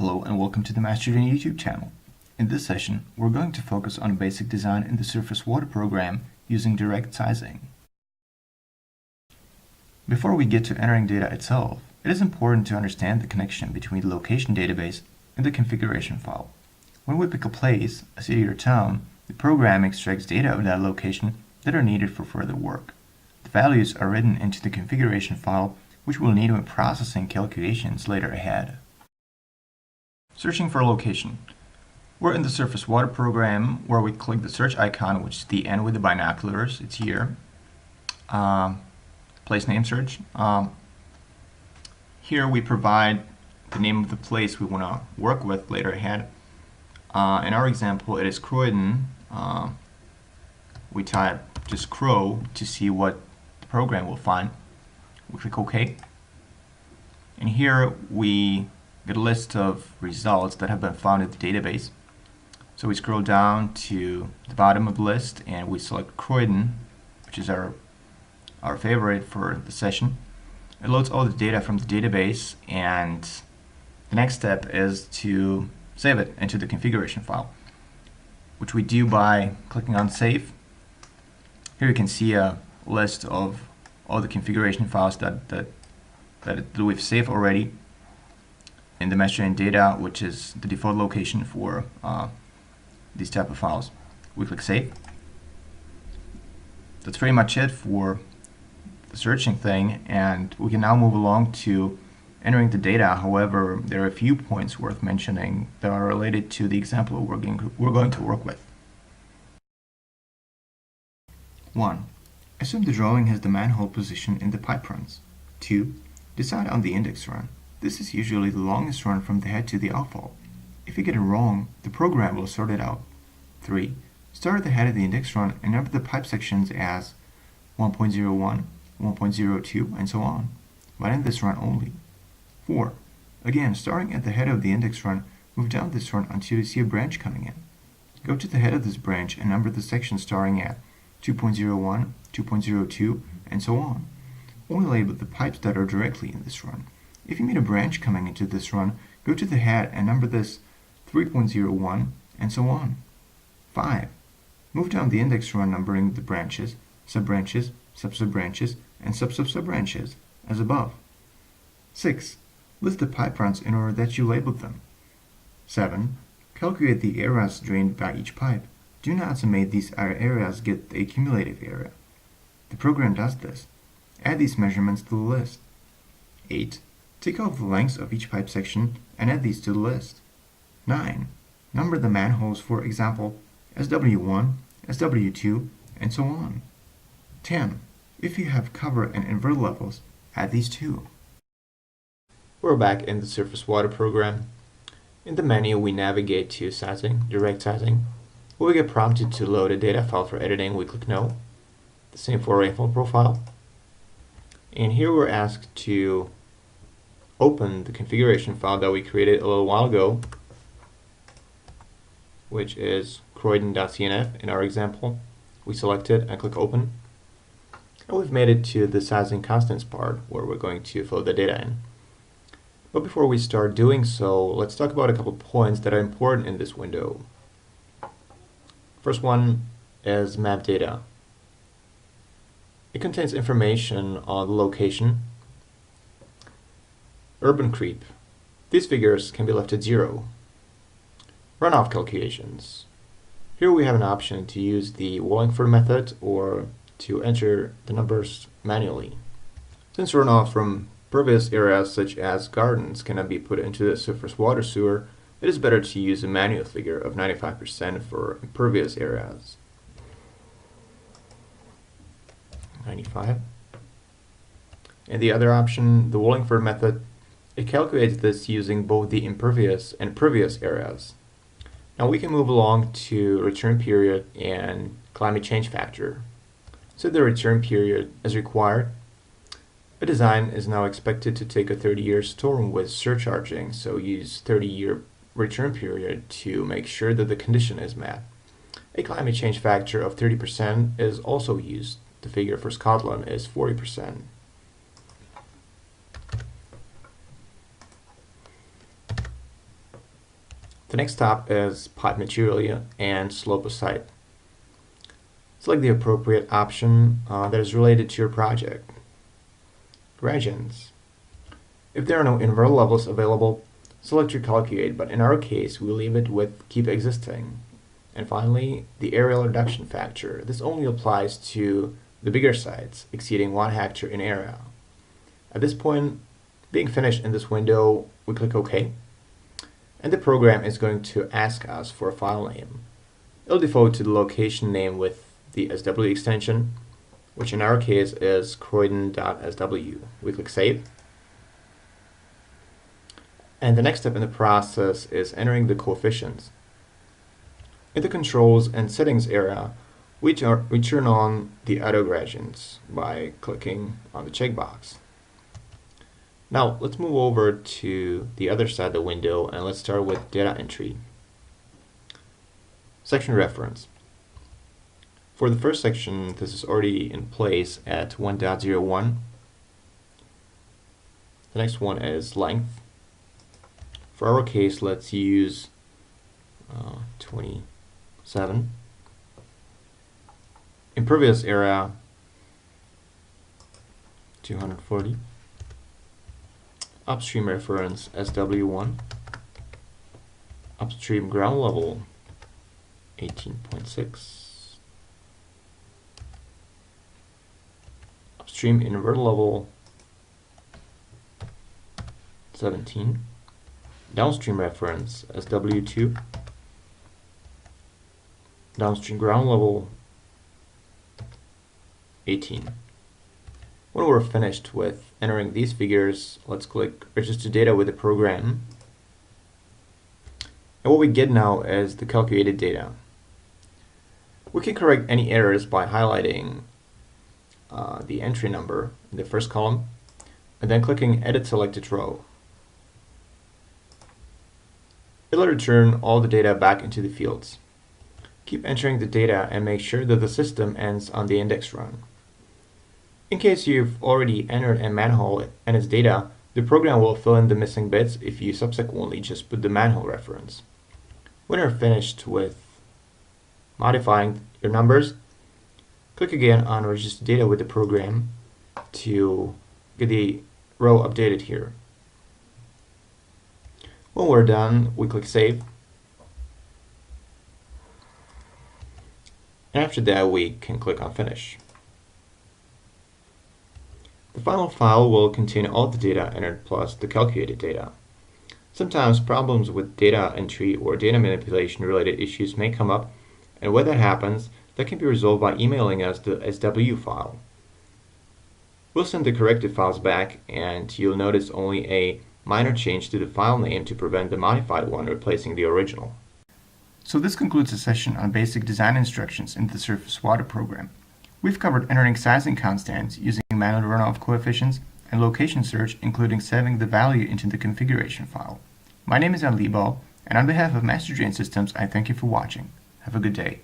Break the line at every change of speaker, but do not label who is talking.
Hello and welcome to the Master Journey YouTube channel. In this session, we're going to focus on basic design in the surface water program using direct sizing. Before we get to entering data itself, it is important to understand the connection between the location database and the configuration file. When we pick a place, a city or town, the program extracts data of that location that are needed for further work. The values are written into the configuration file, which we'll need when processing calculations later ahead. Searching for a location. We're in the surface water program where we click the search icon, which is the N with the binoculars. It's here. Place name search. Here we provide the name of the place we want to work with later ahead. In our example, it is Croydon. We type just Crow to see what the program will find. We click OK. And here we get a list of results that have been found in the database. So we scroll down to the bottom of the list and we select Croydon, which is our favorite for the session. It loads all the data from the database, and the next step is to save it into the configuration file, which we do by clicking on Save. Here you can see a list of all the configuration files that we've saved already in the Master Journey data, which is the default location for these type of files. We click Save. That's pretty much it for the searching thing, and we can now move along to entering the data. However, there are a few points worth mentioning that are related to the example we're going to work with. 1. Assume the drawing has the manhole position in the pipe runs. 2. Decide on the index run. This is usually the longest run from the head to the outfall. If you get it wrong, the program will sort it out. 3. Start at the head of the index run and number the pipe sections as 1.01, 1.02, and so on, but in this run only. 4. Again, starting at the head of the index run, move down this run until you see a branch coming in. Go to the head of this branch and number the section starting at 2.01, 2.02, and so on. Only label the pipes that are directly in this run. If you meet a branch coming into this run, go to the head and number this 3.01, and so on. 5. Move down the index run numbering the branches, sub-branches, sub-sub-branches, and sub-sub-sub-branches, as above. 6. List the pipe runs in order that you labeled them. 7. Calculate the areas drained by each pipe. Do not estimate these areas get the cumulative area. The program does this. Add these measurements to the list. 8. Take off the lengths of each pipe section and add these to the list. 9. Number the manholes, for example, SW1, SW2, and so on. 10. If you have cover and invert levels, add these too. We're back in the surface water program. In the menu, we navigate to Sizing, Direct Sizing. When we get prompted to load a data file for editing, we click No. The same for rainfall profile. And here we're asked to open the configuration file that we created a little while ago, which is croydon.cnf in our example. We select it and click Open. And we've made it to the sizing constants part where we're going to fill the data in. But before we start doing so, let's talk about a couple points that are important in this window. First one is map data. It contains information on the location. Urban creep. These figures can be left at 0. Runoff calculations. Here we have an option to use the Wallingford method or to enter the numbers manually. Since runoff from pervious areas such as gardens cannot be put into the surface water sewer, it is better to use a manual figure of 95% for impervious areas. 95. And the other option, the Wallingford method, it calculates this using both the impervious and pervious areas. Now we can move along to return period and climate change factor. So the return period is required. A design is now expected to take a 30-year storm with surcharging, so use 30-year return period to make sure that the condition is met. A climate change factor of 30% is also used. The figure for Scotland is 40%. The next step is pipe material and slope of site. Select the appropriate option that is related to your project. Gradients. If there are no interval levels available, select your calculate, but in our case, we leave it with keep existing. And finally, the areal reduction factor. This only applies to the bigger sites exceeding 1 hectare in area. At this point, being finished in this window, we click OK. And the program is going to ask us for a file name. It'll default to the location name with the SW extension, which in our case is croydon.sw. We click Save. And the next step in the process is entering the coefficients. In the Controls and Settings area, we turn on the auto gradients by clicking on the checkbox. Now let's move over to the other side of the window and let's start with data entry. Section reference. For the first section, this is already in place at 1.01. The next one is length. For our case, let's use 27. Impervious area 240. Upstream reference SW1. Upstream ground level 18.6. Upstream invert level 17. Downstream reference SW2. Downstream ground level 18. When we're finished with entering these figures, let's click Register Data with the program. And what we get now is the calculated data. We can correct any errors by highlighting the entry number in the first column and then clicking Edit Selected Row. It'll return all the data back into the fields. Keep entering the data and make sure that the system ends on the index run. In case you've already entered a manhole and its data, the program will fill in the missing bits if you subsequently just put the manhole reference. When you're finished with modifying your numbers, click again on Register Data with the program to get the row updated here. When we're done, we click Save. And after that, we can click on Finish. The final file will contain all the data entered plus the calculated data. Sometimes problems with data entry or data manipulation related issues may come up, and when that happens, that can be resolved by emailing us the SW file. We'll send the corrected files back, and you'll notice only a minor change to the file name to prevent the modified one replacing the original. So this concludes the session on basic design instructions in the surface water program. We've covered entering sizing constants using manual runoff coefficients and location search, including saving the value into the configuration file. My name is Jan Liebau, and on behalf of Master Drain Systems, I thank you for watching. Have a good day.